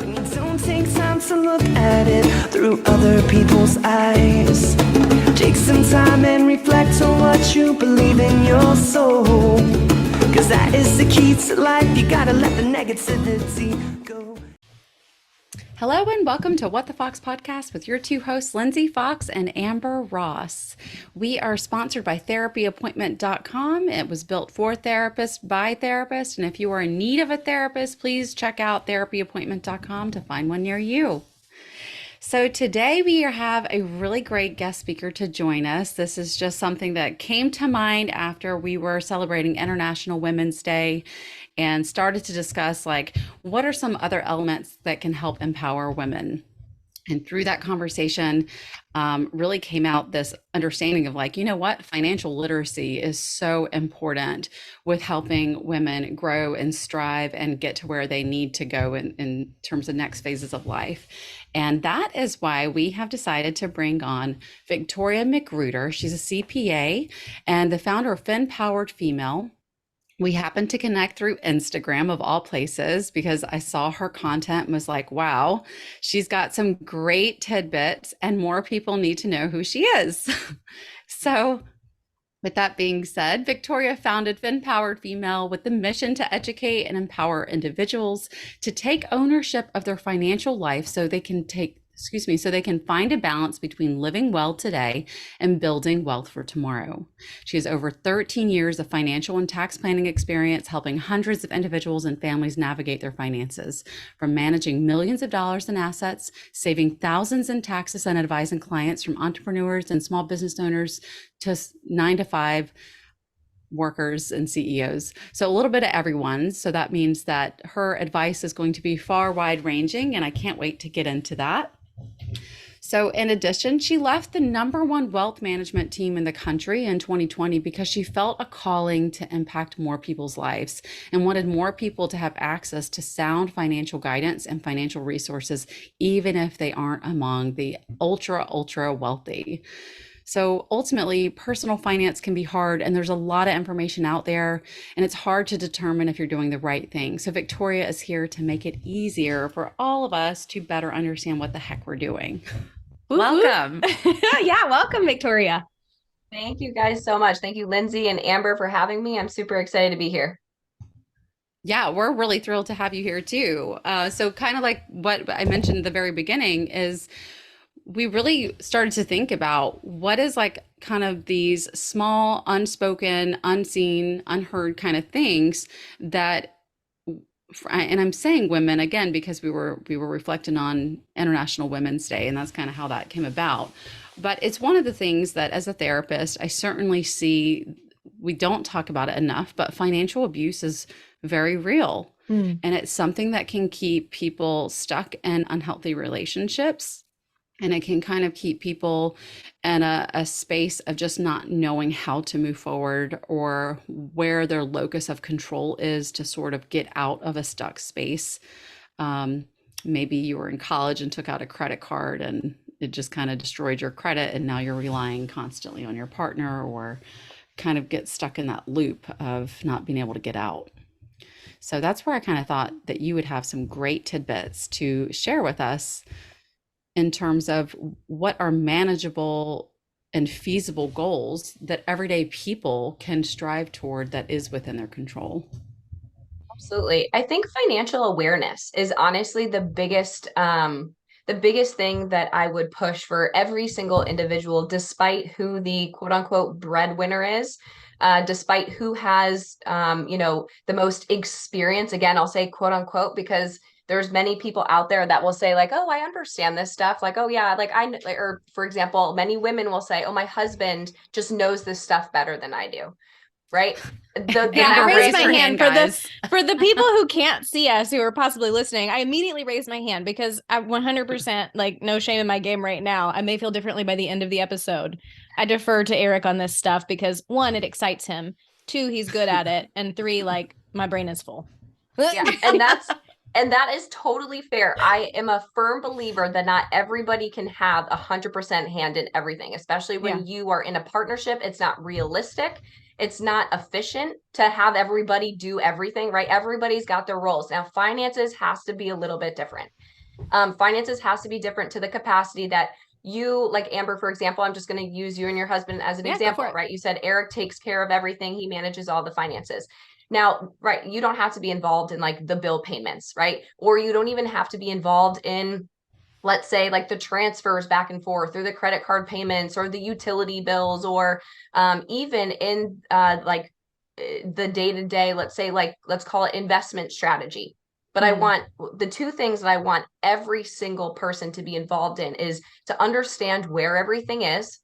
When you don't take time to look at it through other people's eyes. Take some time and reflect on what you believe in your soul. Cause that is the key to life. You gotta let the negativity go. Hello and welcome to What the Fox podcast with your two hosts, Lindsay Fox and Amber Ross. We are sponsored by therapyappointment.com. It was built for therapists by therapists. And if you are in need of a therapist, please check out therapyappointment.com to find one near you. So today we have a really great guest speaker to join us. This is just something that came to mind after we were celebrating International Women's Day and started to discuss what are some other elements that can help empower women. And through that conversation, really came out this understanding of financial literacy is so important with helping women grow and strive and get to where they need to go in terms of next phases of life. And that is why we have decided to bring on Victoria McGruder. She's a CPA and the founder of FinPowered Female. We happened to connect through Instagram of all places because I saw her content and was like, wow, she's got some great tidbits and more people need to know who she is. So with that being said, Victoria founded FinPowered Female with the mission to educate and empower individuals to take ownership of their financial life so they can find a balance between living well today and building wealth for tomorrow. She has over 13 years of financial and tax planning experience, helping hundreds of individuals and families navigate their finances, from managing millions of dollars in assets, saving thousands in taxes, and advising clients from entrepreneurs and small business owners to 9-to-5 workers and CEOs. So a little bit of everyone. So that means that her advice is going to be far wide ranging, and I can't wait to get into that. So in addition, she left the #1 wealth management team in the country in 2020 because she felt a calling to impact more people's lives and wanted more people to have access to sound financial guidance and financial resources, even if they aren't among the ultra wealthy. So ultimately, personal finance can be hard, and there's a lot of information out there, and it's hard to determine if you're doing the right thing. So Victoria is here to make it easier for all of us to better understand what the heck we're doing. Welcome. Yeah, welcome, Victoria. Thank you guys so much. Thank you, Lindsay and Amber, for having me. I'm super excited to be here. Yeah, we're really thrilled to have you here too. So kind of like what I mentioned at the very beginning is we really started to think about what is kind of these small, unspoken, unseen, unheard kind of things that, and I'm saying women again, because we were reflecting on International Women's Day, and that's kind of how that came about. But it's one of the things that as a therapist, I certainly see, we don't talk about it enough, but financial abuse is very real. And it's something that can keep people stuck in unhealthy relationships. And it can kind of keep people in a space of just not knowing how to move forward or where their locus of control is to sort of get out of a stuck space. Maybe you were in college and took out a credit card and it just kind of destroyed your credit, and now you're relying constantly on your partner, or kind of get stuck in that loop of not being able to get out. So that's where I kind of thought that you would have some great tidbits to share with us in terms of what are manageable and feasible goals that everyday people can strive toward that is within their control. Absolutely. I think financial awareness is honestly the biggest thing that I would push for every single individual, despite who the quote unquote breadwinner is, despite who has, the most experience. Again, I'll say quote unquote, because there's many people out there that will say oh, I understand this stuff. Oh yeah, or for example, many women will say, oh, my husband just knows this stuff better than I do. Right. I raised my hand for the people who can't see us, who are possibly listening. I immediately raised my hand because I 100% no shame in my game right now. I may feel differently by the end of the episode. I defer to Eric on this stuff because 1, it excites him. 2, he's good at it. And 3, my brain is full. Yeah, and that is totally fair. I am a firm believer that not everybody can have 100% hand in everything, especially when you are in a partnership. It's not realistic. it's not efficient to have everybody do everything, right? Everybody's got their roles. Now, finances has to be a little bit different. Finances has to be different to the capacity that you, like Amber, for example, I'm just going to use you and your husband as an example, right? You said Eric takes care of everything. He manages all the finances. Now, right, you don't have to be involved in like the bill payments, right? Or you don't even have to be involved in, let's say, like the transfers back and forth, or the credit card payments, or the utility bills, or even in like the day-to-day, let's say, like, let's call it investment strategy. But I want the two things that I want every single person to be involved in is to understand where everything is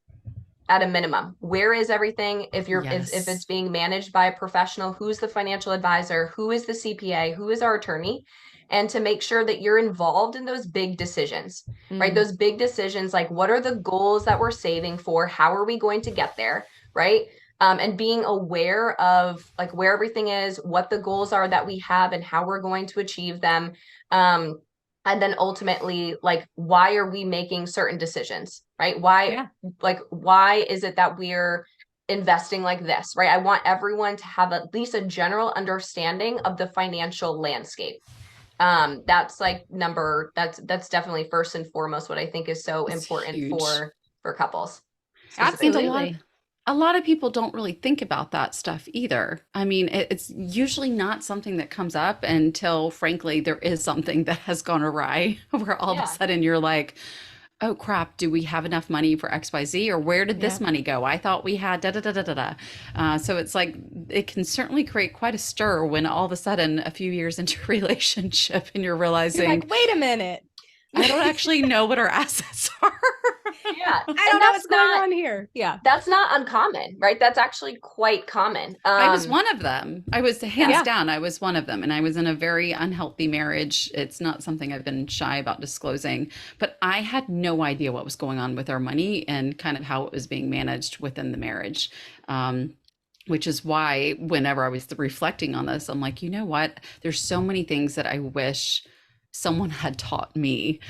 at a minimum. Where is everything? If you're if it's being managed by a professional, who's the financial advisor, who is the CPA, who is our attorney, and to make sure that you're involved in those big decisions, right? Those big decisions, like what are the goals that we're saving for? How are we going to get there, right? And being aware of like where everything is, what the goals are that we have, and how we're going to achieve them. And then ultimately, like, why are we making certain decisions, right? Why is it that we're investing like this, right? I want everyone to have at least a general understanding of the financial landscape. That's like that's definitely first and foremost what I think is so important for couples. Absolutely. A lot of people don't really think about that stuff either. I mean, it's usually not something that comes up until, frankly, there is something that has gone awry, where all of a sudden you're like, oh crap, do we have enough money for XYZ, or where did this money go? I thought we had da da da da da da. So it's like, it can certainly create quite a stir when all of a sudden a few years into a relationship and you're realizing, you're like, wait a minute, I don't actually know what our assets are. Yeah. I don't know what's going on here. Yeah. That's not uncommon, right? That's actually quite common. I was one of them. I was hands down. I was one of them. And I was in a very unhealthy marriage. It's not something I've been shy about disclosing, but I had no idea what was going on with our money and kind of how it was being managed within the marriage. Which is why whenever I was reflecting on this, I'm like, you know what? There's so many things that I wish someone had taught me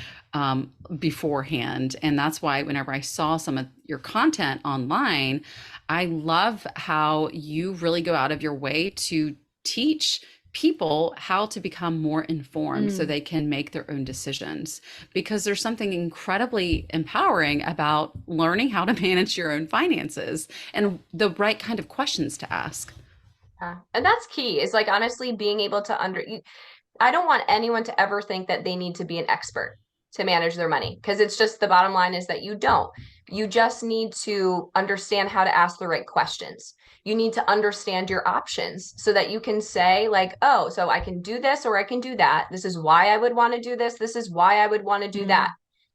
beforehand. And that's why whenever I saw some of your content online, I love how you really go out of your way to teach people how to become more informed so they can make their own decisions, because there's something incredibly empowering about learning how to manage your own finances and the right kind of questions to ask. And that's key, is like honestly being able to I don't want anyone to ever think that they need to be an expert to manage their money, because it's just, the bottom line is that you don't. You just need to understand how to ask the right questions. You need to understand your options so that you can say like, oh, so I can do this or I can do that. This is why I would want to do this. This is why I would want to do that.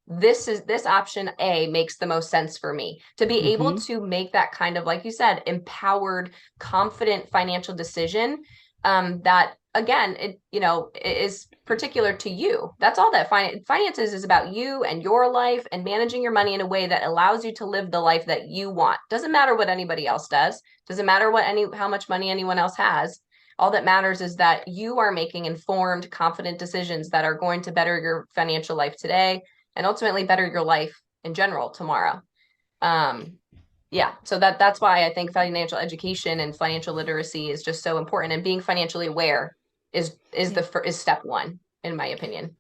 This option A makes the most sense for me. To be able to make that kind of, like you said, empowered, confident financial decision, that again, it is particular to you. That's all that finances is about, you and your life, and managing your money in a way that allows you to live the life that you want. Doesn't matter what anybody else does. Doesn't matter how much money anyone else has. All that matters is that you are making informed, confident decisions that are going to better your financial life today, and ultimately better your life in general tomorrow. So that's why I think financial education and financial literacy is just so important, and being financially aware is step one, in my opinion.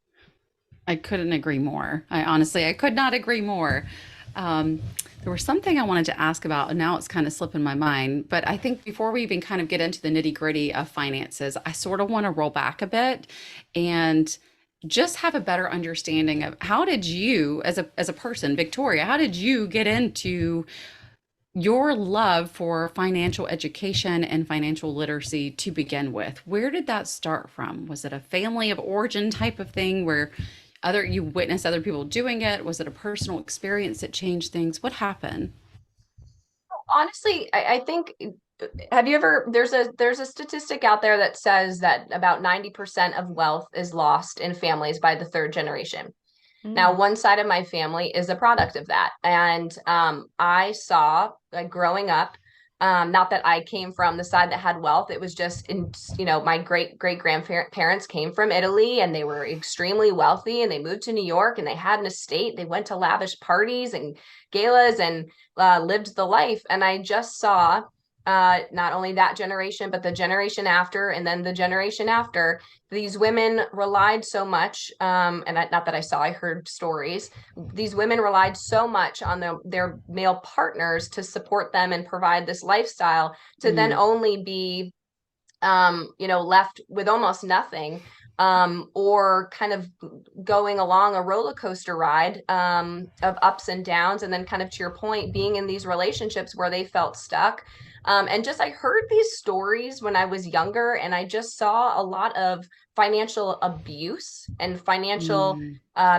I couldn't agree more. I could not agree more. There was something I wanted to ask about, and now it's kind of slipping my mind. But I think before we even kind of get into the nitty gritty of finances, I sort of want to roll back a bit and just have a better understanding of, how did you, as a person, Victoria, how did you get into your love for financial education and financial literacy to begin with? Where did that start from? Was it a family of origin type of thing where you witnessed other people doing it? Was it a personal experience that changed things? What happened? Honestly, I think, have you ever, there's a statistic out there that says that about 90% of wealth is lost in families by the third generation. Now, one side of my family is a product of that. And I saw, like, growing up, not that I came from the side that had wealth. It was just my great grandparents came from Italy, and they were extremely wealthy, and they moved to New York, and they had an estate. They went to lavish parties and galas and lived the life. And I just saw not only that generation, but the generation after, and then the generation after, these women relied so much, and not that I saw, I heard stories. These women relied so much on their male partners to support them and provide this lifestyle to then only be, left with almost nothing, or kind of going along a roller coaster ride, of ups and downs. And then kind of to your point, being in these relationships where they felt stuck. And just, I heard these stories when I was younger, and I just saw a lot of financial abuse and financial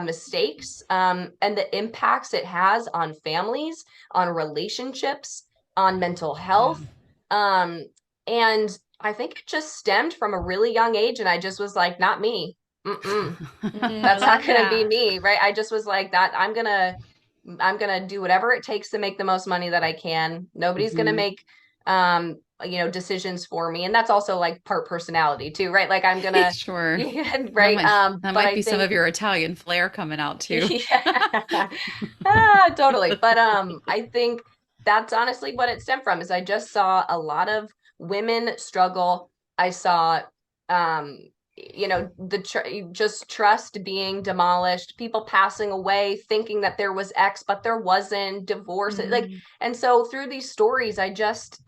mistakes, and the impacts it has on families, on relationships, on mental health. And I think it just stemmed from a really young age, and I just was like, not me. That's not gonna be me, right? I just was like, that I'm gonna do whatever it takes to make the most money that I can. Nobody's gonna make decisions for me. And that's also like part personality too, right? Like I'm gonna Sure. right. That might be some of your Italian flair coming out too. Yeah. Totally. But I think that's honestly what it stemmed from, is I just saw a lot of women struggle. I saw just trust being demolished, people passing away thinking that there was X, but there wasn't, divorce, like. And so through these stories, I just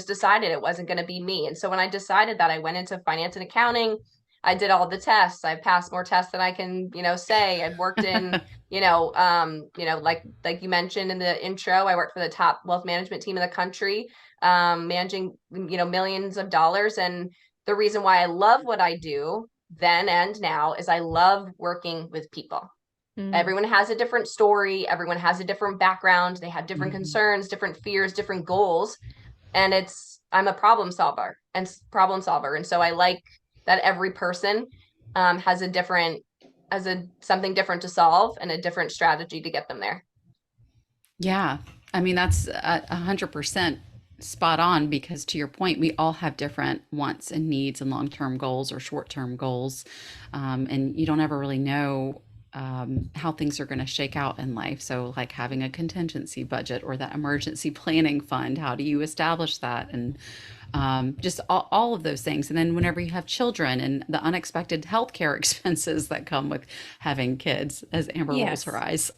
decided it wasn't going to be me. And so when I decided that, I went into finance and accounting. I did all the tests. I passed more tests than I can, say. I've worked in, like you mentioned in the intro, I worked for the top wealth management team in the country, managing, millions of dollars. And the reason why I love what I do then and now is I love working with people. Everyone has a different story. Everyone has a different background. They have different concerns, different fears, different goals. And I'm a problem solver. And so I like that every person has something different to solve and a different strategy to get them there. Yeah. I mean, that's 100% spot on, because to your point, we all have different wants and needs and long-term goals or short-term goals. And you don't ever really know how things are going to shake out in life. So like having a contingency budget or that emergency planning fund, how do you establish that? And just all of those things. And then whenever you have children and the unexpected healthcare expenses that come with having kids, as Amber rolls her eyes.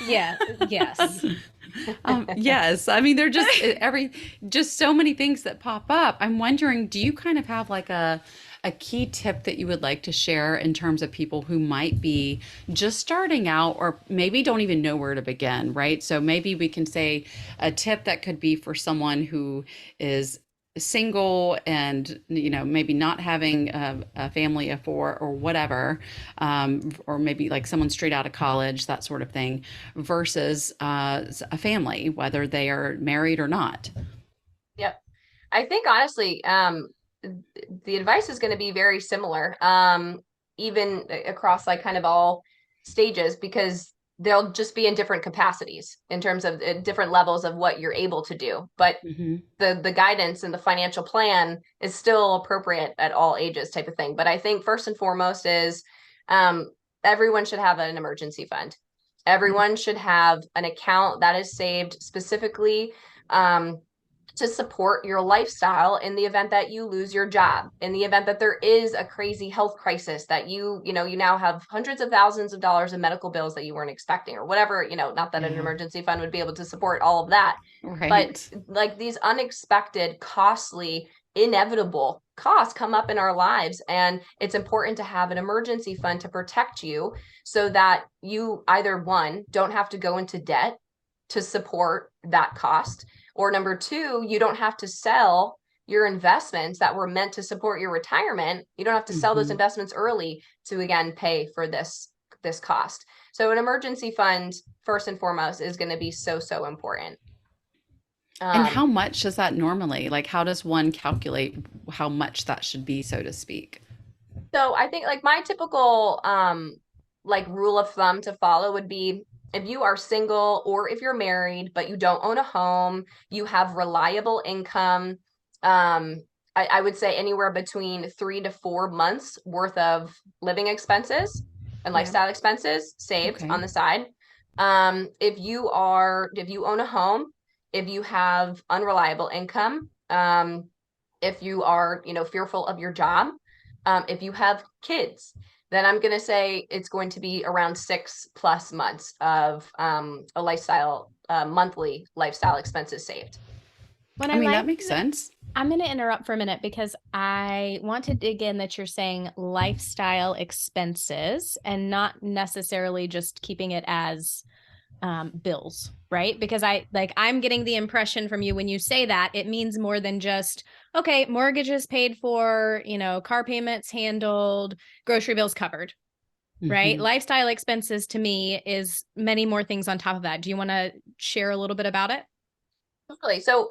Yeah. Yes. Yes. I mean, they're just so many things that pop up. I'm wondering, do you kind of have like a key tip that you would like to share in terms of people who might be just starting out or maybe don't even know where to begin, right? So maybe we can say a tip that could be for someone who is single and maybe not having a family of four or whatever, or maybe like someone straight out of college, that sort of thing, versus a family, whether they are married or not. Yep. I think honestly, the advice is going to be very similar, even across like kind of all stages, because they'll just be in different capacities in terms of different levels of what you're able to do. But the guidance and the financial plan is still appropriate at all ages, type of thing. But I think first and foremost is, everyone should have an emergency fund. Everyone should have an account that is saved specifically, to support your lifestyle in the event that you lose your job, in the event that there is a crazy health crisis, that you now have hundreds of thousands of dollars in medical bills that you weren't expecting, or whatever, not that an emergency fund would be able to support all of that. Right. But like these unexpected, costly, inevitable costs come up in our lives, and it's important to have an emergency fund to protect you, so that you either, one, don't have to go into debt to support that cost, or number two, you don't have to sell your investments that were meant to support your retirement. You don't have to sell those investments early to, again, pay for this cost. So an emergency fund, first and foremost, is going to be so important. And how much is that normally? Like, how does one calculate how much that should be, so to speak? So I think like my typical like rule of thumb to follow would be, if you are single or if you're married, but you don't own a home, you have reliable income, I would say anywhere between 3 to 4 months worth of living expenses and lifestyle expenses saved on the side. If you own a home, if you have unreliable income, if you are, fearful of your job, if you have kids, then I'm going to say it's going to be around 6+ months of a monthly lifestyle expenses saved. I mean, that makes sense. I'm going to interrupt for a minute because I want to dig in that you're saying lifestyle expenses and not necessarily just keeping it as bills, right? Because I'm getting the impression from you when you say that it means more than just, okay, mortgages paid for, car payments handled, grocery bills covered, right? Lifestyle expenses to me is many more things on top of that. Do you want to share a little bit about it? Totally. So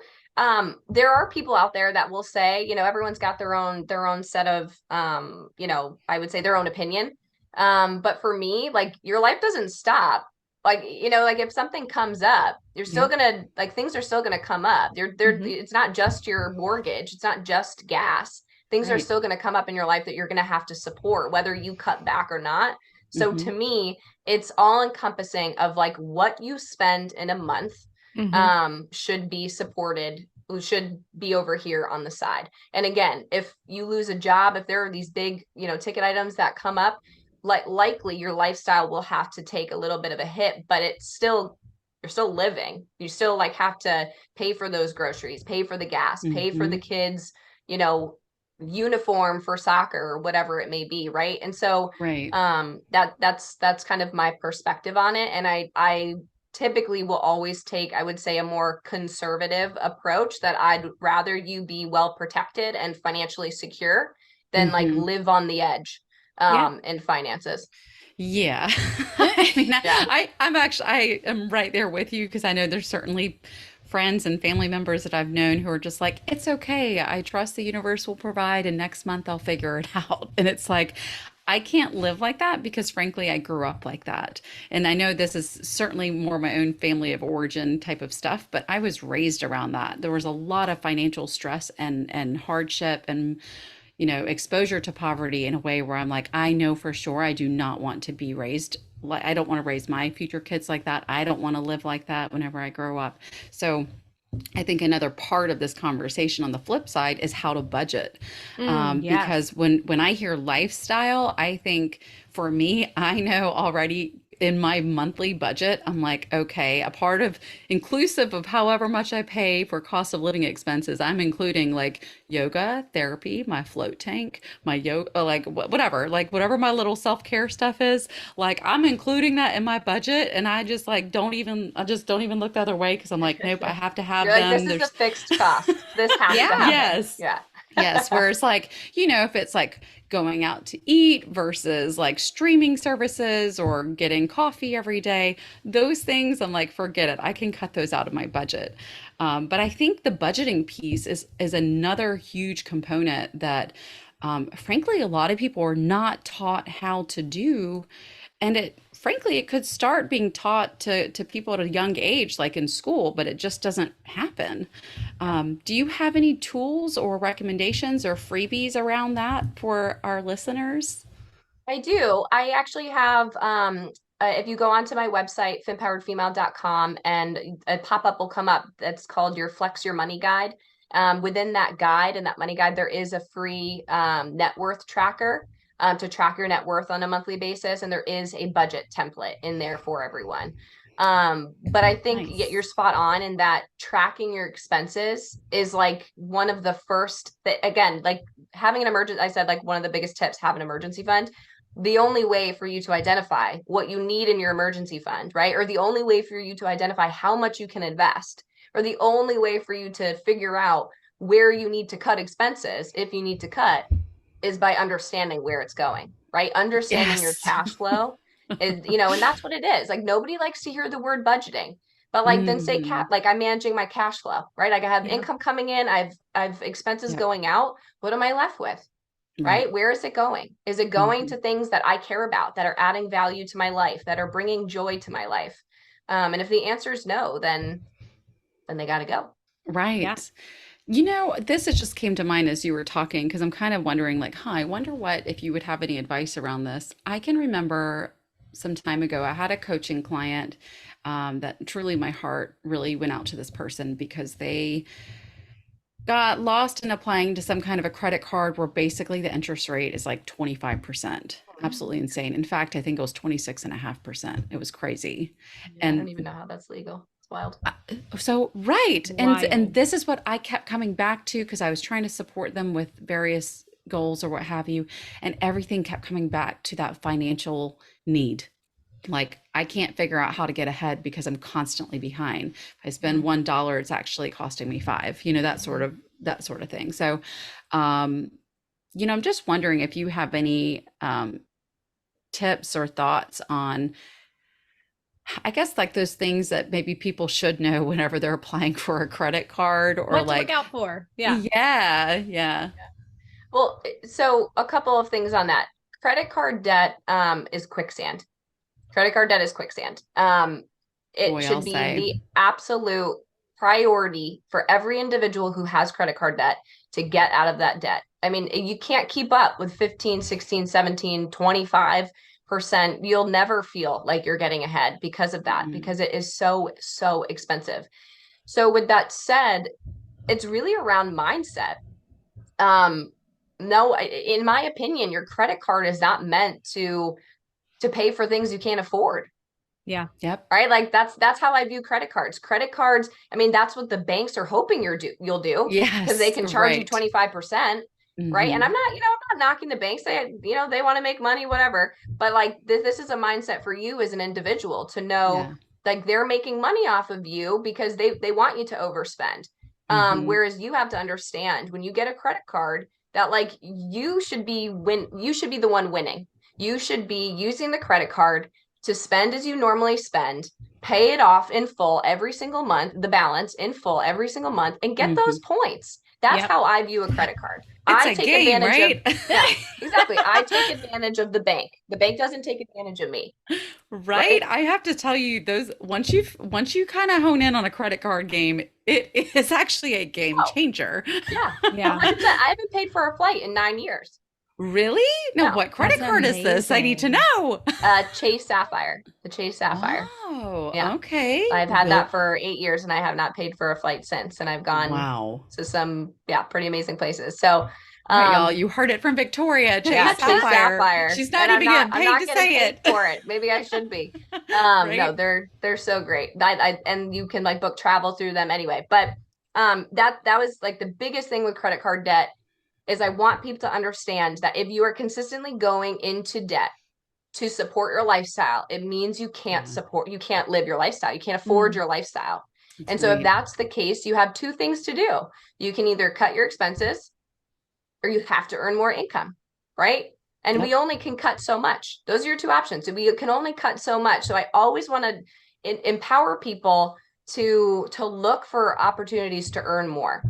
there are people out there that will say, everyone's got their own set of I would say their own opinion. But for me, like, your life doesn't stop. Like, like, if something comes up, you're still gonna, like, things are still gonna come up. It's not just your mortgage, it's not just gas. Things are still gonna come up in your life that you're gonna have to support, whether you cut back or not. So to me, it's all encompassing of, like, what you spend in a month should be supported, should be over here on the side. And again, if you lose a job, if there are these big, ticket items that come up, likely your lifestyle will have to take a little bit of a hit, but you're still living. You still, like, have to pay for those groceries, pay for the gas, pay for the kids, uniform for soccer or whatever it may be, right? And so that's kind of my perspective on it. And I typically will always take, I would say, a more conservative approach, that I'd rather you be well protected and financially secure than like live on the edge in finances. Yeah. I mean, I am right there with you, because I know there's certainly friends and family members that I've known who are just like, it's okay, I trust the universe will provide, and next month I'll figure it out. And it's like, I can't live like that, because frankly, I grew up like that. And I know this is certainly more my own family of origin type of stuff, but I was raised around that. There was a lot of financial stress and hardship and exposure to poverty in a way where I'm like, I know for sure I do not want to be raised like, I don't want to raise my future kids like that. I don't want to live like that whenever I grow up. So I think another part of this conversation on the flip side is how to budget. Because when I hear lifestyle, I think, for me, I know already in my monthly budget, I'm like, okay, a part of, inclusive of however much I pay for cost of living expenses, I'm including like yoga, therapy, my float tank, my yoga, like whatever my little self-care stuff is, like, I'm including that in my budget. And I just don't even look the other way, because I'm like, nope, I have to have You're them. Like, this is a fixed cost. This has to happen. Yes. Yeah. Yes. Whereas, like, if it's like going out to eat versus like streaming services or getting coffee every day, those things, I'm like, forget it. I can cut those out of my budget. But I think the budgeting piece is another huge component that, frankly, a lot of people are not taught how to do. And it could start being taught to people at a young age, like in school, but it just doesn't happen. Do you have any tools or recommendations or freebies around that for our listeners? I do. I actually have, if you go onto my website, fempoweredfemale.com, and a pop-up will come up that's called your Flex Your Money Guide. Within that guide and that money guide, there is a free net worth tracker to track your net worth on a monthly basis. And there is a budget template in there for everyone. But I think you're spot on in that tracking your expenses is like one of the first again, like having an emergency, I said, like, one of the biggest tips, have an emergency fund. The only way for you to identify what you need in your emergency fund, right? Or the only way for you to identify how much you can invest, or the only way for you to figure out where you need to cut expenses, if you need to cut, is by understanding where it's going, right? Understanding your cash flow is, and that's what it is. Like, nobody likes to hear the word budgeting, but like, then say like, I'm managing my cash flow, right? Like, I have income coming in, I've expenses going out. What am I left with? Right? Where is it going? Is it going to things that I care about, that are adding value to my life, that are bringing joy to my life? And if the answer is no, then they got to go. Right. This just came to mind as you were talking, because I'm kind of wondering, like, I wonder what, if you would have any advice around this. I can remember some time ago. I had a coaching client that truly my heart really went out to this person because they got lost in applying to some kind of a credit card where basically the interest rate is like 25%. Absolutely insane. In fact, I think it was 26.5%. It was crazy. Yeah, I don't And even know how that's legal. It's wild. so, right. And Wild. this is what I kept coming back to because I was trying to support them with various goals or what have you. And everything kept coming back to that financial need. Like I can't figure out how to get ahead because I'm constantly behind. If I spend $1, it's actually costing me five, that sort of thing. So, I'm just wondering if you have any tips or thoughts on, I guess, like those things that maybe people should know whenever they're applying for a credit card or What to like, look out for? Yeah. yeah. Well, so a couple of things on that. Credit card debt is quicksand. Credit card debt is quicksand. It Boy, I'll should be say. the absolute priority for every individual who has credit card debt to get out of that debt. I mean, you can't keep up with 15, 16, 17, 25%. You'll never feel like you're getting ahead because of that, because it is so, so expensive. So with that said, it's really around mindset. No, in my opinion, your credit card is not meant to pay for things you can't afford. Yeah. Yep. Right. Like that's how I view credit cards. Credit cards, I mean, that's what the banks are hoping you'll do because they Yes. can charge you Right. 25%. Right. And I'm not knocking the banks. They want to make money, whatever. But like this is a mindset for you as an individual to know Yeah. like they're making money off of you because they want you to overspend. Whereas you have to understand when you get a credit card that like you should be the one winning. You should be using the credit card to spend as you normally spend, pay it off in full every single month, the balance in full every single month, and get those points. That's how I view a credit card. It's I a take game, advantage right? of, yeah, exactly. I take advantage of the bank. The bank doesn't take advantage of me. Right? I have to tell you, those once you kind of hone in on a credit card game, it is actually a game Oh, changer. yeah. Yeah. 100%. I haven't paid for a flight in 9 years. Really? No, No. what credit That's card is this? I need to amazing. know. Chase Sapphire. The Chase Sapphire. Oh, Yeah. okay. I've had that for 8 years and I have not paid for a flight since. And I've gone Wow. to some, pretty amazing places. So, All right, y'all, you heard it from Victoria, Chase Chase Sapphire. Sapphire. She's not And even getting I'm paid not to getting say paid it. for it. Maybe I should be. Right? No, they're so great. And you can like book travel through them anyway. But that was like the biggest thing with credit card debt is I want people to understand that if you are consistently going into debt to support your lifestyle, it means you can't live your lifestyle. You can't afford your lifestyle. That's And so if right. that's the case, you have two things to do. You can either cut your expenses or you have to earn more income, right? And we only can cut so much. Those are your two options. So we can only cut so much. So I always want to empower people to look for opportunities to earn more.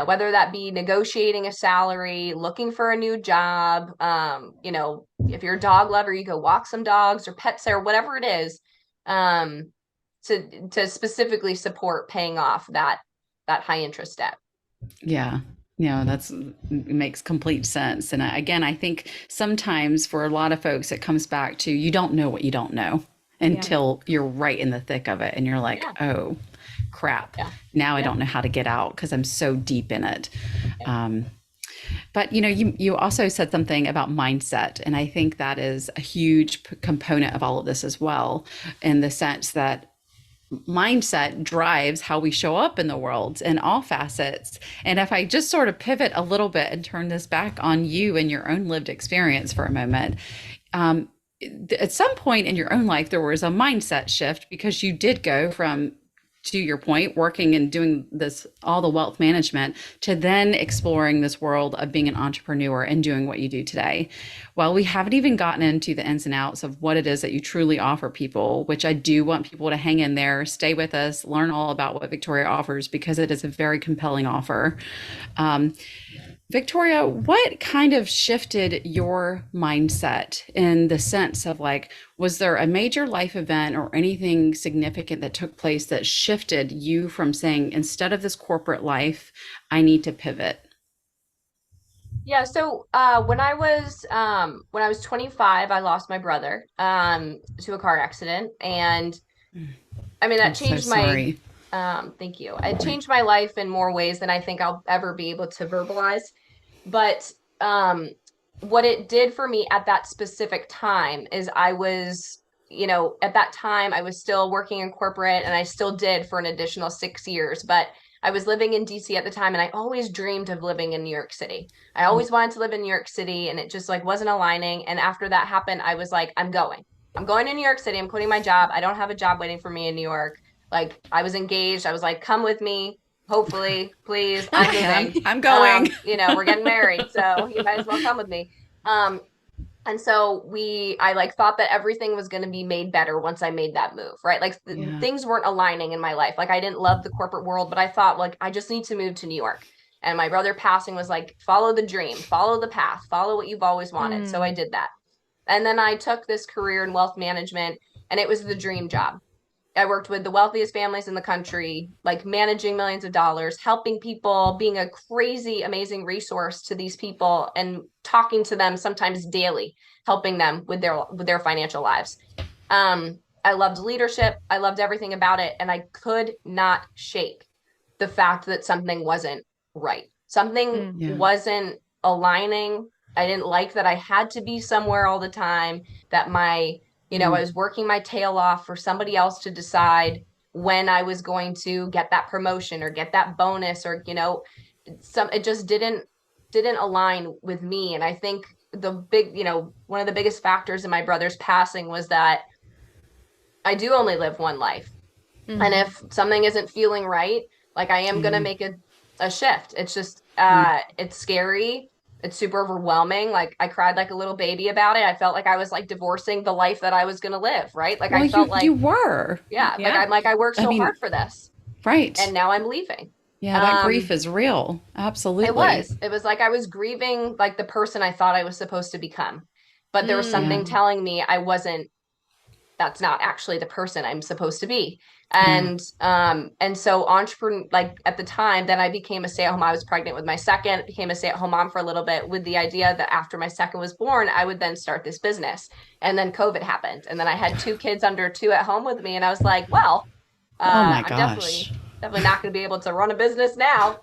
Whether that be negotiating a salary, looking for a new job, if you're a dog lover, you go walk some dogs or pet sit or whatever it is, to specifically support paying off that high interest debt. Yeah. That's makes complete sense. And again, I think sometimes for a lot of folks, it comes back to you don't know what you don't know until you're right in the thick of it. And you're like, oh, crap. Now I don't know how to get out because I'm so deep in it. But you also said something about mindset. And I think that is a huge component of all of this as well, in the sense that mindset drives how we show up in the world in all facets. And if I just sort of pivot a little bit and turn this back on you and your own lived experience for a moment, at some point in your own life, there was a mindset shift because you did go from, to your point, working and doing this, all the wealth management, to then exploring this world of being an entrepreneur and doing what you do today. Well, we haven't even gotten into the ins and outs of what it is that you truly offer people, which I do want people to hang in there, stay with us, learn all about what Victoria offers, because it is a very compelling offer. Victoria, what kind of shifted your mindset in the sense of like, was there a major life event or anything significant that took place that shifted you from saying, instead of this corporate life, I need to pivot? Yeah, so when I was 25, I lost my brother to a car accident, and I mean that I'm so changed my sorry. thank you. It changed my life in more ways than I think I'll ever be able to verbalize. But what it did for me at that specific time is I was, at that time I was still working in corporate, and I still did for an additional 6 years. But I was living in DC at the time, and I always dreamed of living in New York City. I always wanted to live in New York City, and it just like wasn't aligning. And after that happened, I was like, I'm going. I'm going to New York City. I'm quitting my job. I don't have a job waiting for me in New York. Like I was engaged. I was like, come with me. Hopefully, please, I'm moving. I'm going. We're getting married, so you might as well come with me. Um, and so I like thought that everything was going to be made better once I made that move, right? Like Yeah. things weren't aligning in my life. Like I didn't love the corporate world, but I thought like I just need to move to New York. And my brother passing was like, follow the dream, follow the path, follow what you've always wanted. So I did that. And then I took this career in wealth management, and it was the dream job. I worked with the wealthiest families in the country, like managing millions of dollars, helping people, being a crazy, amazing resource to these people, and talking to them sometimes daily, helping them with their financial lives. I loved leadership. I loved everything about it, and I could not shake the fact that something wasn't right. Something Yeah. wasn't aligning. I didn't like that I had to be somewhere all the time, that I was working my tail off for somebody else to decide when I was going to get that promotion or get that bonus, or, it just didn't align with me. And I think one of the biggest factors in my brother's passing was that I do only live one life. And if something isn't feeling right, like I am going to make a shift. It's just, it's scary. It's super overwhelming. Like I cried like a little baby about it. I felt like I was like divorcing the life that I was going to live. Right. Like Well, I felt you like, were. yeah, like Yeah. I worked I so mean, hard for this, and right. now I'm leaving. Yeah, that grief Um, is real. it Absolutely. was, it was like I was grieving like the person I thought I was supposed to become, but there was Yeah. something telling me that's not actually the person I'm supposed to be. Yeah. And so entrepreneur, like at the time, then I became a stay-at-home. I was pregnant with my second, became a stay-at-home mom for a little bit, with the idea that after my second was born, I would then start this business. And then COVID happened, and then I had two kids under two at home with me, and I was like, well, Oh my I'm gosh. definitely not going to be able to run a business now.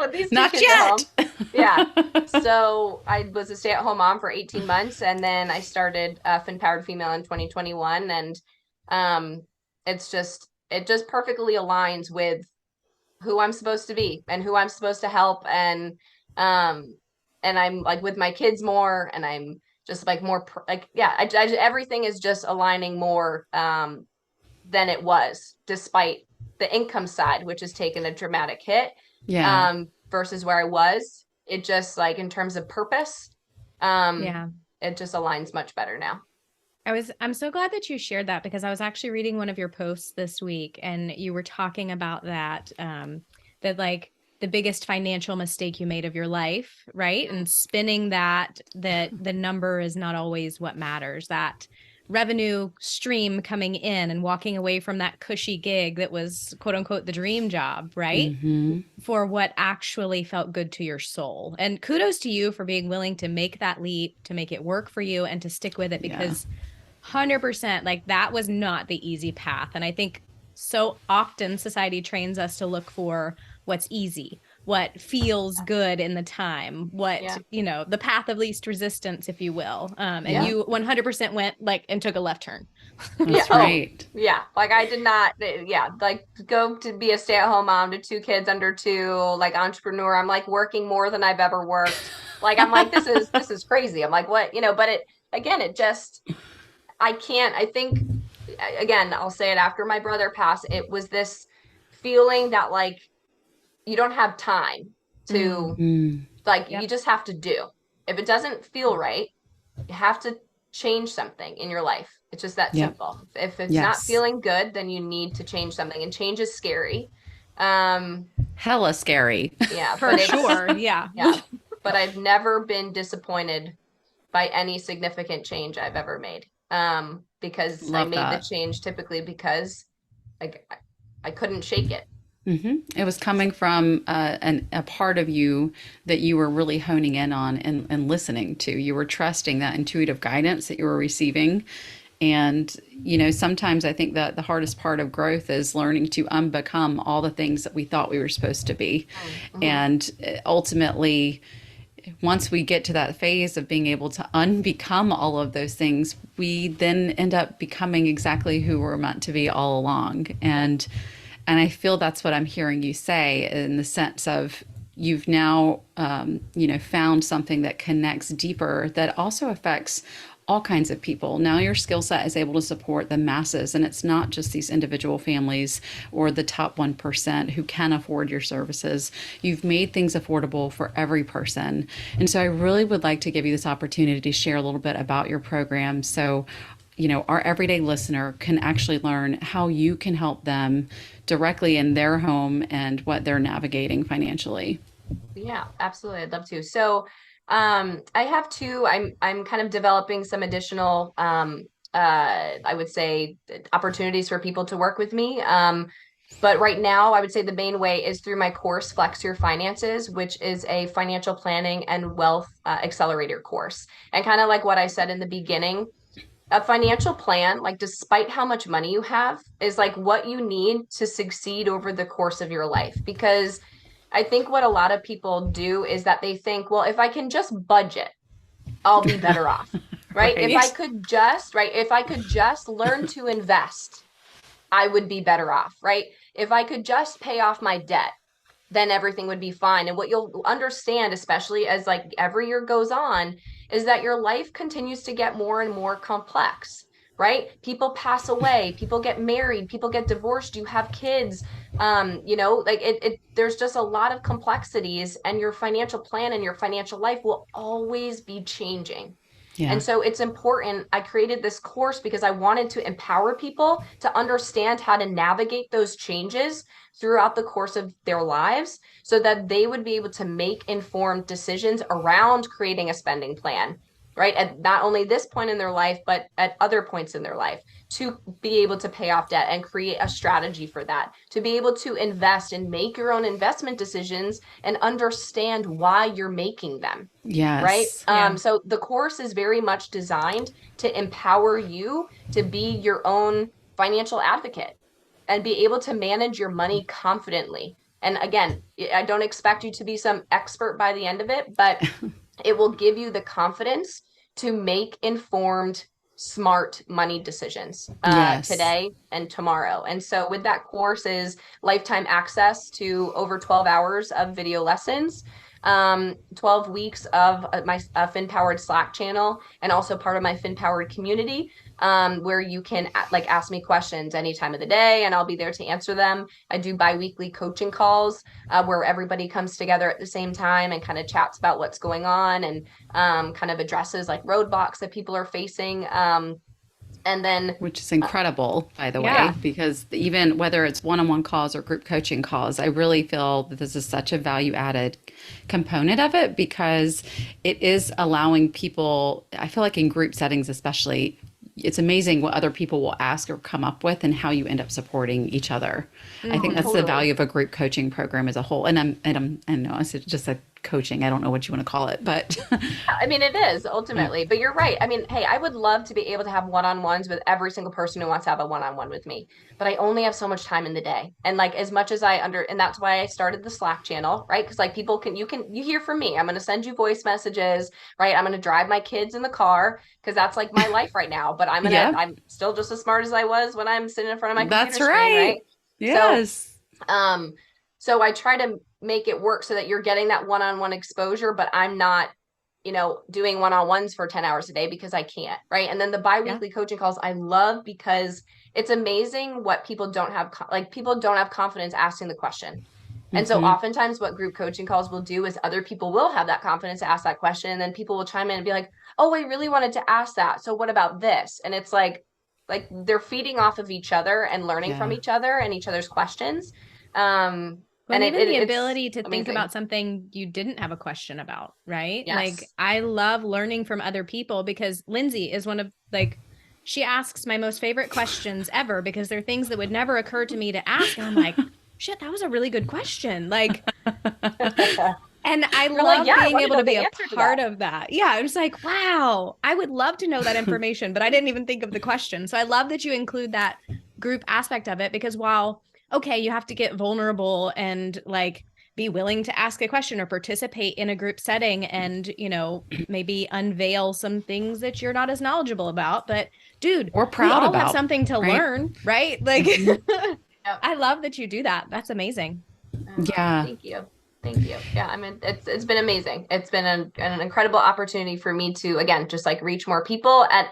With these two Not kids at home. yet. Yeah. So I was a stay-at-home mom for 18 months, and then I started Empowered Female in 2021. And um, it just perfectly aligns with who I'm supposed to be and who I'm supposed to help. Um, and I'm like with my kids more, and I'm just like more like, yeah, everything is just aligning more than it was, despite the income side, which has taken a dramatic hit, Yeah. versus where I was. It just like in terms of purpose, um, Yeah. it just aligns much better now. I'm so glad that you shared that, because I was actually reading one of your posts this week, and you were talking about that, that like the biggest financial mistake you made of your life, right? And spinning that the number is not always what matters, that revenue stream coming in and walking away from that cushy gig that was quote unquote the dream job, right? For what actually felt good to your soul. And kudos to you for being willing to make that leap, to make it work for you, and to stick with it, because 100%, like that was not the easy path. And I think so often society trains us to look for what's easy, what feels good in the time, Yeah. the path of least resistance, if you will. And Yeah. you 100% went like and took a left turn. Yeah. That's Oh, right. yeah. Like I did not, yeah, like go to be a stay-at-home mom to two kids under two, like entrepreneur. I'm like working more than I've ever worked. Like I'm like, this is crazy. I'm like, what, but it just, I think, again, I'll say it, after my brother passed, it was this feeling that like you don't have time to, like, Yep. you just have to do. If it doesn't feel right, you have to change something in your life. It's just that Yep. simple. If it's not Yes. feeling good, then you need to change something, and change is scary. Um, Hella scary. yeah, For sure. Yeah. yeah, but I've never been disappointed by any significant change I've ever made. Because I Love made the that. change typically because like I couldn't shake it. It was coming from a part of you that you were really honing in on and listening to. You were trusting that intuitive guidance that you were receiving. And, sometimes I think that the hardest part of growth is learning to unbecome all the things that we thought we were supposed to be. Mm-hmm. And ultimately, once we get to that phase of being able to unbecome all of those things, we then end up becoming exactly who we're meant to be all along. And I feel that's what I'm hearing you say, in the sense of you've now, found something that connects deeper, that also affects all kinds of people. Now your skill set is able to support the masses, and it's not just these individual families or the top 1% who can afford your services. You've made things affordable for every person. And so I really would like to give you this opportunity to share a little bit about your program, so our everyday listener can actually learn how you can help them directly in their home and what they're navigating financially. Yeah, absolutely. I'd love to. So, I have two. I'm kind of developing some additional, I would say, opportunities for people to work with me. But right now, I would say the main way is through my course, Flex Your Finances, which is a financial planning and wealth accelerator course. And kind of like what I said in the beginning, a financial plan, like despite how much money you have, is like what you need to succeed over the course of your life. Because I think what a lot of people do is that they think, well, if I can just budget, I'll be better off, right? Right. If I could just learn to invest, I would be better off, right? If I could just pay off my debt, then everything would be fine. And what you'll understand, especially as like every year goes on, is that your life continues to get more and more complex, right? People pass away, people get married, people get divorced, you have kids. Like there's just a lot of complexities, and your financial plan and your financial life will always be changing. Yeah. And so it's important. I created this course because I wanted to empower people to understand how to navigate those changes throughout the course of their lives, so that they would be able to make informed decisions around creating a spending plan, right? At not only this point in their life, but at other points in their life, to be able to pay off debt and create a strategy for that, to be able to invest and make your own investment decisions and understand why you're making them. Right. Yes. Yeah. So the course is very much designed to empower you to be your own financial advocate and be able to manage your money confidently. And again, I don't expect you to be some expert by the end of it, but it will give you the confidence to make informed, smart money decisions Yes. today and tomorrow. And so with that course is lifetime access to over 12 hours of video lessons, 12 weeks of my Fin Powered Slack channel, and also part of my Fin Powered community, where you can like ask me questions any time of the day, and I'll be there to answer them. I do bi-weekly coaching calls where everybody comes together at the same time and kind of chats about what's going on, and kind of addresses like roadblocks that people are facing. And then, Which is incredible, by the way, Yeah. because even whether it's one-on-one calls or group coaching calls, I really feel that this is such a value added component of it, because it is allowing people, I feel like in group settings especially, it's amazing what other people will ask or come up with and how you end up supporting each other. I think that's the totally. value of a group coaching program as a whole. I know it's just a coaching. I don't know what you want to call it, but I mean, it is ultimately, but you're right. I mean, hey, I would love to be able to have one-on-ones with every single person who wants to have a one-on-one with me, but I only have so much time in the day. And like, as much as and that's why I started the Slack channel, right? Because like you hear from me. I'm going to send you voice messages, right? I'm going to drive my kids in the car because that's like my life right now, but yeah, I'm still just as smart as I was when I'm sitting in front of my that's computer screen, right. right? So, Yes. um, so I try to make it work so that you're getting that one-on-one exposure, but I'm not, doing one-on-ones for 10 hours a day because I can't, right? And then the bi-weekly coaching calls I love because it's amazing what people don't have, like people don't have confidence asking the question. And so Hmm. oftentimes what group coaching calls will do is other people will have that confidence to ask that question. And then people will chime in and be like, oh, I really wanted to ask that. So what about this? And it's like they're feeding off of each other and learning from Yeah. each other and each other's questions. Well, And and even the it's ability to think amazing. about something you didn't have a question about, right? Like, Yes. I love learning from other people, because Lindsay is one of like, she asks my most favorite questions ever, because they're things that would never occur to me to ask. And I'm like, shit, that was a really good question. Like, and I You're like, love yeah, I being wanna able know to the be a answer to part that. of that. Yeah, I was like, wow, I would love to know that information, but I didn't even think of the question. So I love that you include that group aspect of it, because while, okay, you have to get vulnerable and like be willing to ask a question or participate in a group setting and, you know, maybe unveil some things that you're not as knowledgeable about. But dude, Or we proud all have about, something to right? learn, right? Like, Yep. I love that you do that. That's amazing. Yeah. Thank you. Thank you. Yeah, I mean, it's been amazing. It's been an incredible opportunity for me to, again, just like reach more people at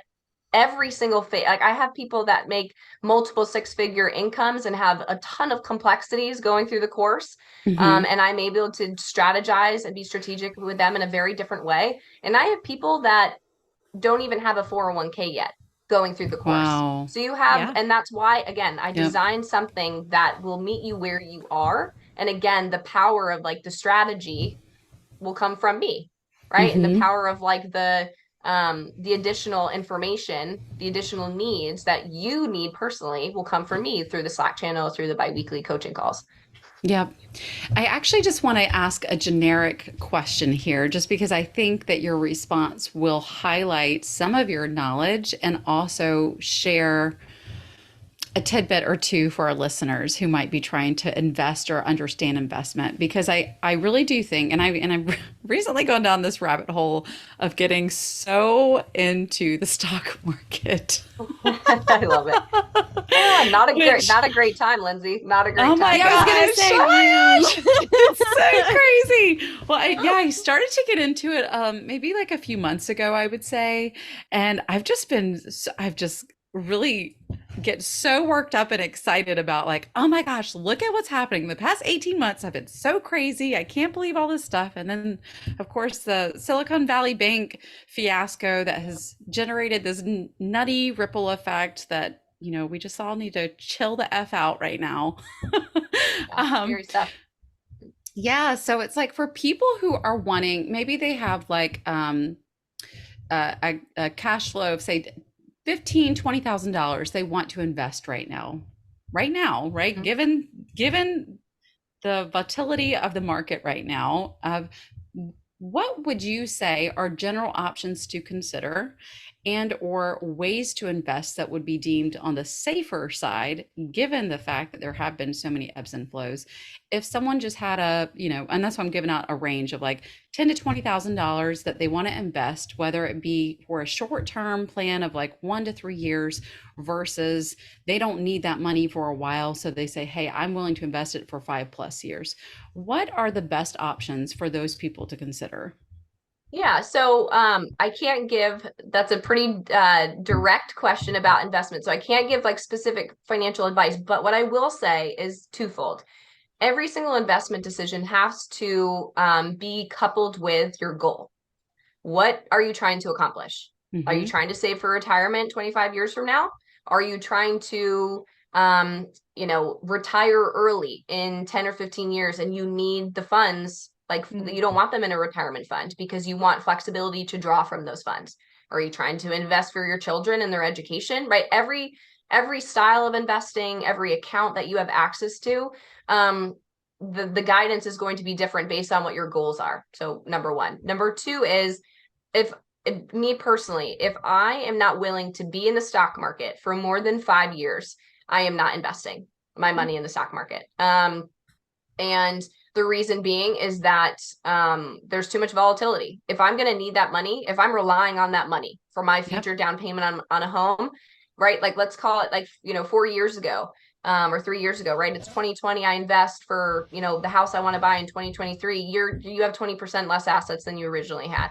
every single phase. Like I have people that make multiple six-figure incomes and have a ton of complexities going through the course. Mm-hmm. And I'm able to strategize and be strategic with them in a very different way. And I have people that don't even have a 401k yet going through the course. Wow. So you have, Yeah. and that's why, again, I Yep. designed something that will meet you where you are. And again, the power of like the strategy will come from me, right? And the Mm-hmm. power of like the additional information, the additional needs that you need personally will come from me through the Slack channel, through the biweekly coaching calls. Yep. I actually just want to ask a generic question here, just because I think that your response will highlight some of your knowledge and also share a tidbit or two for our listeners who might be trying to invest or understand investment, because I really do think, and I've recently gone down this rabbit hole of getting so into the stock market. I love it. Yeah, Which, not a great time, Lindsay. Not a oh great my time Yeah, for I was that. gonna gosh, say, oh my gosh, it's so mm. crazy. Well, I started to get into it maybe like a few months ago, I would say, and I've just really get so worked up and excited about like, oh my gosh, look at what's happening. The past 18 months have been so crazy. I can't believe all this stuff. And then, of course, the Silicon Valley Bank fiasco that has generated this nutty ripple effect that, you know, we just all need to chill the F out right now. Yeah, um, scary stuff. yeah. So it's like for people who are wanting, maybe they have like a cash flow of say $15,000, $20,000 they want to invest right now, right? Mhm. Given the volatility of the market right now, what would you say are general options to consider and or ways to invest that would be deemed on the safer side, given the fact that there have been so many ebbs and flows? If someone just had a, you know, and that's why I'm giving out a range of like $10,000 to $20,000 that they want to invest, whether it be for a short-term plan of like 1 to 3 years versus they don't need that money for a while. So they say, hey, I'm willing to invest it for 5+ years. What are the best options for those people to consider? Yeah, so I can't give, that's a pretty direct question about investment. So I can't give like specific financial advice, but what I will say is twofold. Every single investment decision has to be coupled with your goal. What are you trying to accomplish? Are you Mm-hmm. trying to save for retirement 25 years from now? Are you trying to retire early in 10 or 15 years and you need the funds, like you don't want them in a retirement fund because you want flexibility to draw from those funds? Are you trying to invest for your children and their education, right? Every style of investing, every account that you have access to, the guidance is going to be different based on what your goals are. So number one. Number two is if me personally, if I am not willing to be in the stock market for more than 5 years, I am not investing my money in the stock market. And the reason being is that there's too much volatility. If I'm going to need that money, if I'm relying on that money for my Yep. future down payment on a home, right? Like let's call it like, 4 years ago or 3 years ago, right? It's 2020. I invest for, the house I want to buy in 2023. You have 20% less assets than you originally had,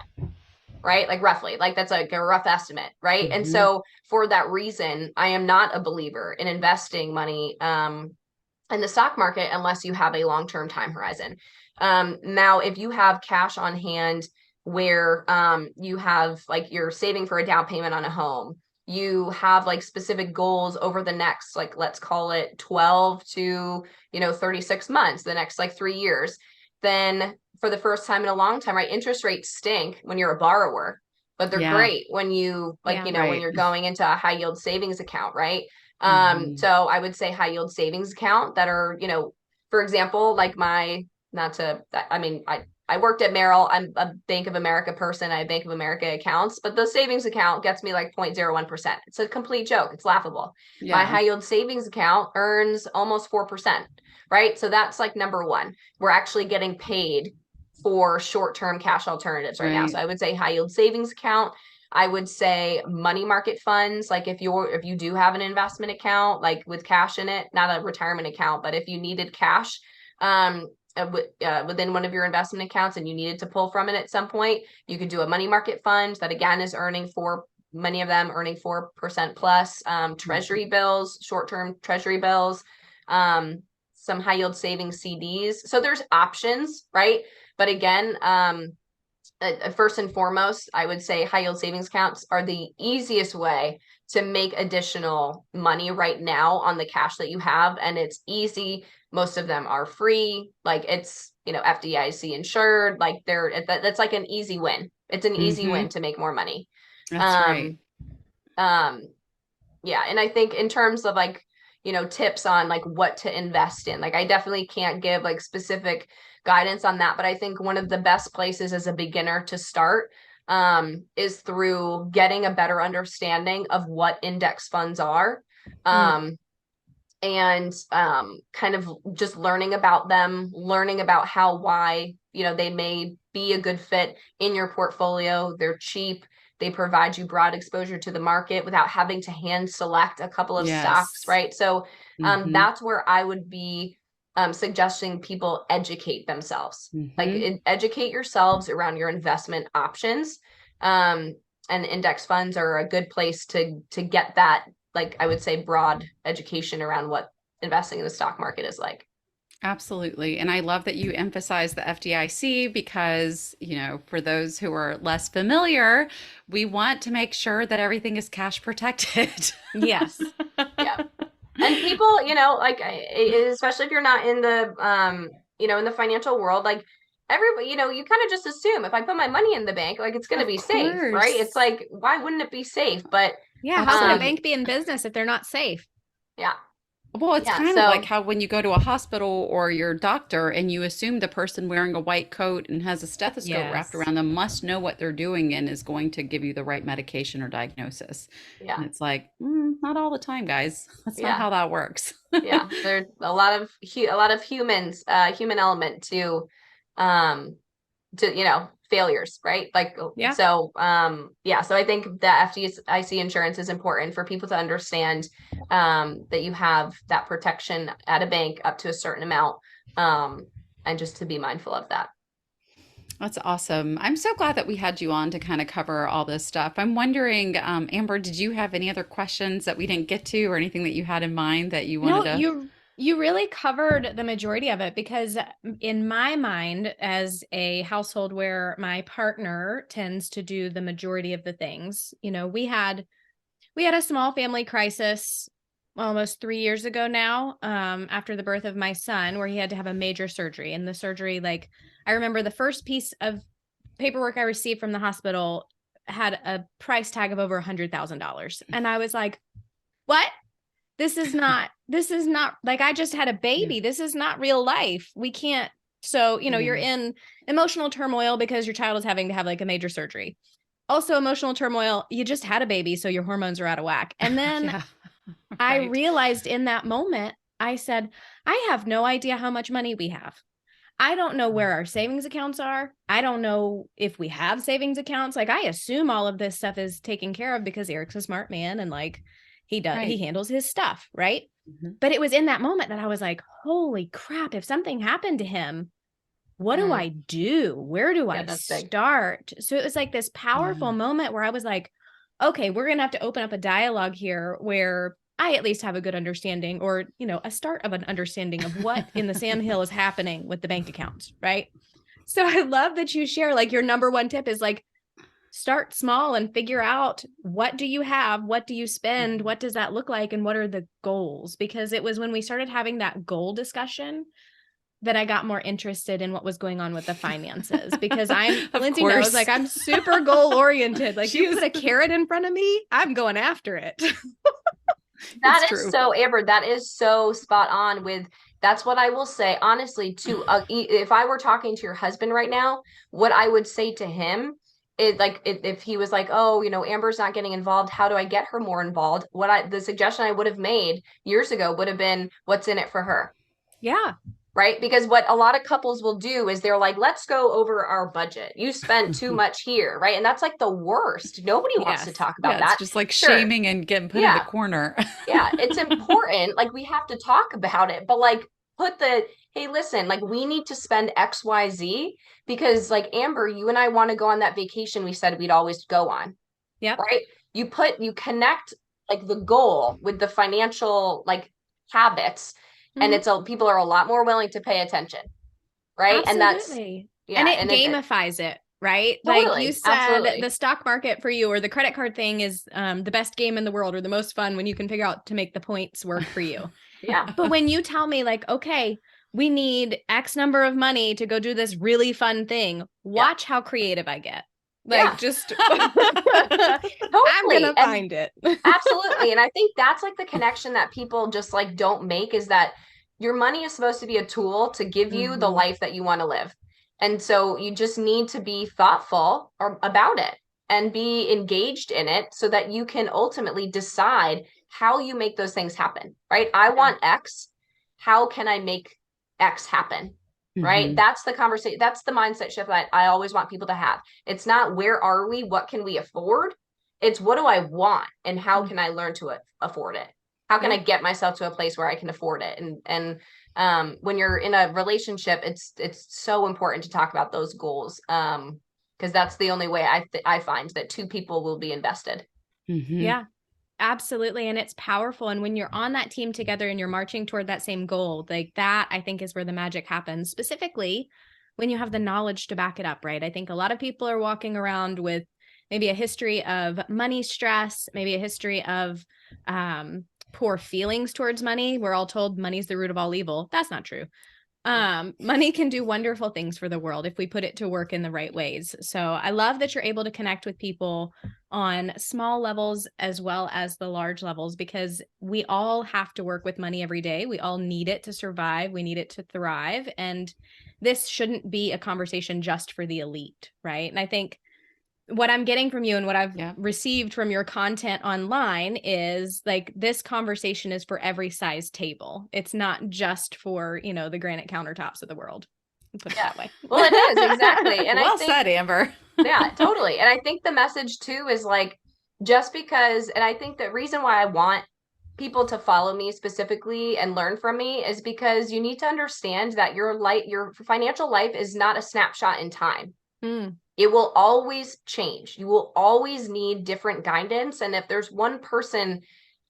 right? Like roughly, like that's like a rough estimate, right? And Mm-hmm. so for that reason, I am not a believer in investing money in the stock market unless you have a long-term time horizon. Now, if you have cash on hand where you have like you're saving for a down payment on a home, you have like specific goals over the next, like, let's call it 12 to 36 months, the next like 3 years, then for the first time in a long time, right? Interest rates stink when you're a borrower, but they're Yeah. great when you like, Yeah. when Right. you're going into a high yield savings account, right? Mm-hmm. So I would say high yield savings account that are, for example, like I worked at Merrill. I'm a Bank of America person. I have Bank of America accounts, but the savings account gets me like 0.01%. It's a complete joke. It's laughable. Yeah. My high yield savings account earns almost 4%, right? So that's like number one. We're actually getting paid for short-term cash alternatives right now. So I would say high yield savings account. I would say money market funds. Like if you do have an investment account, like with cash in it, not a retirement account, but if you needed cash, within one of your investment accounts and you needed to pull from it at some point, you could do a money market fund that again is earning many of them earning 4% plus, treasury bills, short-term treasury bills, some high yield savings CDs. So there's options, right? But again, first and foremost, I would say high yield savings accounts are the easiest way to make additional money right now on the cash that you have. And it's easy. Most of them are free. Like it's, FDIC insured, like that's like an easy win. It's an easy win to make more money. That's right. Yeah. And I think in terms of like, tips on like what to invest in, like I definitely can't give like specific guidance on that, but I think one of the best places as a beginner to start is through getting a better understanding of what index funds are, and kind of just learning about them, learning about why they may be a good fit in your portfolio. They're cheap. They provide you broad exposure to the market without having to hand select a couple of stocks, right? So that's where I would be suggesting people educate themselves, like educate yourselves around your investment options. And index funds are a good place to get that, like I would say, broad education around what investing in the stock market is like. Absolutely. And I love that you emphasize the FDIC because, for those who are less familiar, we want to make sure that everything is cash protected. Yes. Yeah. And people, like, especially if you're not in the, in the financial world, like everybody, you kind of just assume if I put my money in the bank, like it's going to be safe, right? It's like, why wouldn't it be safe? But yeah, how can a bank be in business if they're not safe? Yeah. Well, it's kind of like how when you go to a hospital or your doctor and you assume the person wearing a white coat and has a stethoscope wrapped around them must know what they're doing and is going to give you the right medication or diagnosis. Yeah. And it's like, not all the time, guys. That's not how that works. Yeah. There's a lot of humans, human element to failures, right? Like, so I think that FDIC insurance is important for people to understand that you have that protection at a bank up to a certain amount, and just to be mindful of that. That's awesome. I'm so glad that we had you on to kind of cover all this stuff. I'm wondering, Amber, did you have any other questions that we didn't get to or anything that you had in mind that you wanted to? You really covered the majority of it, because in my mind, as a household where my partner tends to do the majority of the things, we had a small family crisis almost 3 years ago now, after the birth of my son, where he had to have a major surgery. And the surgery, like, I remember the first piece of paperwork I received from the hospital had a price tag of over $100,000. And I was like, what? This is not like, I just had a baby. This is not real life. We can't. So, you're in emotional turmoil because your child is having to have like a major surgery. Also emotional turmoil. You just had a baby, so your hormones are out of whack. And then I realized in that moment, I said, I have no idea how much money we have. I don't know where our savings accounts are. I don't know if we have savings accounts. Like, I assume all of this stuff is taken care of because Eric's a smart man and like, he handles his stuff. Right. But it was in that moment that I was like, holy crap, if something happened to him, what do I do? Where do I start? So it was like this powerful moment where I was like, okay, we're going to have to open up a dialogue here where I at least have a good understanding, or, a start of an understanding of what in the Sam Hill is happening with the bank accounts. Right. So I love that you share, like, your number one tip is like, start small and figure out, what do you have? What do you spend? What does that look like? And what are the goals? Because it was when we started having that goal discussion that I got more interested in what was going on with the finances, because Lindsay knows, like, I'm super goal oriented. Like, you put a carrot in front of me, I'm going after it. That is so, Amber, that is so spot on with That's what I will say. Honestly, if I were talking to your husband right now, what I would say to him is like, if he was like, oh, Amber's not getting involved, how do I get her more involved? The suggestion I would have made years ago would have been, what's in it for her? Yeah. Right? Because what a lot of couples will do is they're like, let's go over our budget. You spent too much here, right? And that's like the worst. Nobody wants to talk about that. It's just like shaming and getting put in the corner. Yeah, it's important. Like, we have to talk about it, but like, hey, listen, like, we need to spend XYZ because, like, Amber, you and I want to go on that vacation we said we'd always go on. Yeah. Right? You connect like the goal with the financial like habits, and people are a lot more willing to pay attention. Right? Absolutely. And it gamifies it, right? Totally, like you said, absolutely. The stock market for you or the credit card thing is the best game in the world or the most fun when you can figure out to make the points work for you. Yeah. But when you tell me like, okay, we need X number of money to go do this really fun thing, watch how creative I get. Like, just totally. I'm gonna find it. Absolutely. And I think that's like the connection that people just like don't make, is that your money is supposed to be a tool to give you the life that you want to live. And so you just need to be thoughtful about it and be engaged in it so that you can ultimately decide how you make those things happen, right? I want X. How can I make X happen? Right? That's the conversation. That's the mindset shift that I always want people to have. It's not where are we? What can we afford? It's what do I want? And how can I learn to afford it? How can I get myself to a place where I can afford it? And when you're in a relationship, it's so important to talk about those goals. Because that's the only way I find that two people will be invested. Yeah. Absolutely. And it's powerful. And when you're on that team together and you're marching toward that same goal, like that, I think is where the magic happens, specifically when you have the knowledge to back it up, right? I think a lot of people are walking around with maybe a history of money stress, maybe a history of poor feelings towards money. We're all told money's the root of all evil. That's not true. Money can do wonderful things for the world if we put it to work in the right ways. So I love that you're able to connect with people on small levels as well as the large levels, because we all have to work with money every day. We all need it to survive. We need it to thrive. And this shouldn't be a conversation just for the elite, right? And I think what I'm getting from you and what I've received from your content online is like, this conversation is for every size table. It's not just for, the granite countertops of the world. Put it that way. Well, it is, exactly. And well said, Amber. Yeah, totally. And I think the message too is like, just because, and I think the reason why I want people to follow me specifically and learn from me is because you need to understand that your financial life is not a snapshot in time. It will always change. You will always need different guidance. And if there's one person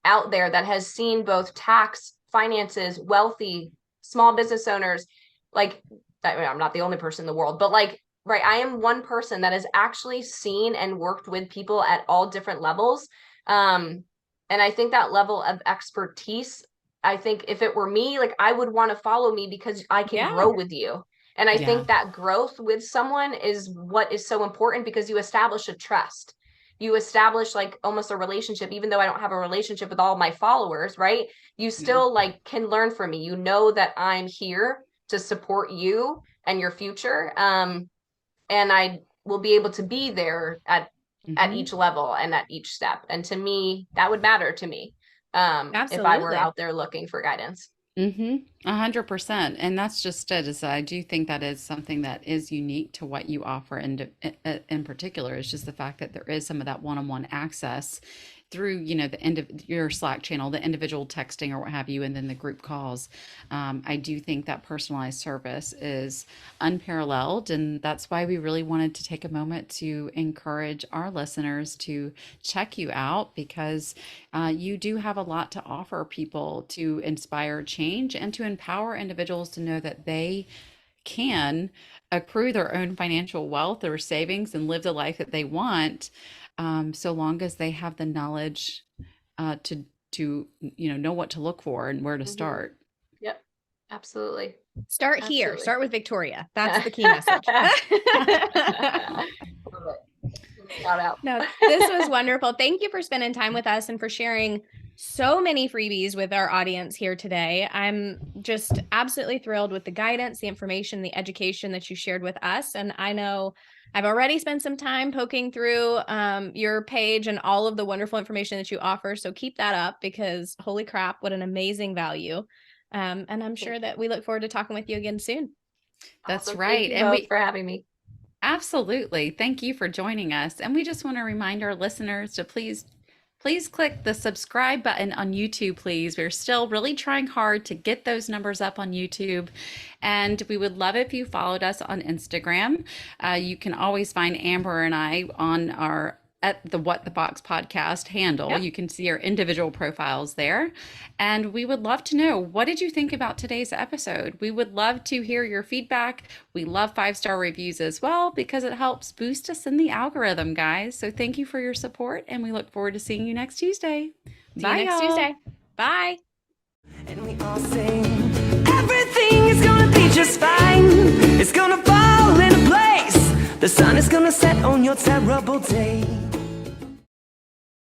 out there that has seen both tax, finances, wealthy, small business owners, like, I'm not the only person in the world, but like, right, I am one person that has actually seen and worked with people at all different levels. And I think that level of expertise, I think if it were me, like, I would want to follow me because I can grow with you. And I think that growth with someone is what is so important, because you establish a trust. You establish like almost a relationship, even though I don't have a relationship with all my followers, right? You still like can learn from me. You know that I'm here to support you and your future. And I will be able to be there at each level and at each step. And to me, that would matter to me. If I were out there looking for guidance. 100%. And that's just it. Is I do think that is something that is unique to what you offer, and in particular is just the fact that there is some of that one-on-one access through, the end of your Slack channel, the individual texting or what have you, and then the group calls. I do think that personalized service is unparalleled, and that's why we really wanted to take a moment to encourage our listeners to check you out, because you do have a lot to offer people to inspire change and to empower individuals to know that they can accrue their own financial wealth or savings and live the life that they want, so long as they have the knowledge to know what to look for and where to start. Yep, absolutely. Start here. Start with Victoria. That's the key message. Shout out. No, this was wonderful. Thank you for spending time with us and for sharing so many freebies with our audience here today. I'm just absolutely thrilled with the guidance, the information, the education that you shared with us. And I know I've already spent some time poking through your page and all of the wonderful information that you offer. So keep that up, because holy crap, what an amazing value. And I'm sure that we look forward to talking with you again soon. That's Awesome. right. Thank you And both for having me. Absolutely. Thank you for joining us. And we just want to remind our listeners to please click the subscribe button on YouTube, please. We're still really trying hard to get those numbers up on YouTube. And we would love if you followed us on Instagram. You can always find Amber and I on our at the What the Fox podcast handle. Yep. You can see our individual profiles there. And we would love to know, what did you think about today's episode? We would love to hear your feedback. We love 5-star reviews as well, because it helps boost us in the algorithm, guys. So thank you for your support, and we look forward to seeing you next Tuesday. See you next Tuesday. Bye. And we all sing, everything is gonna be just fine. It's gonna fall into place. The sun is gonna set on your terrible day.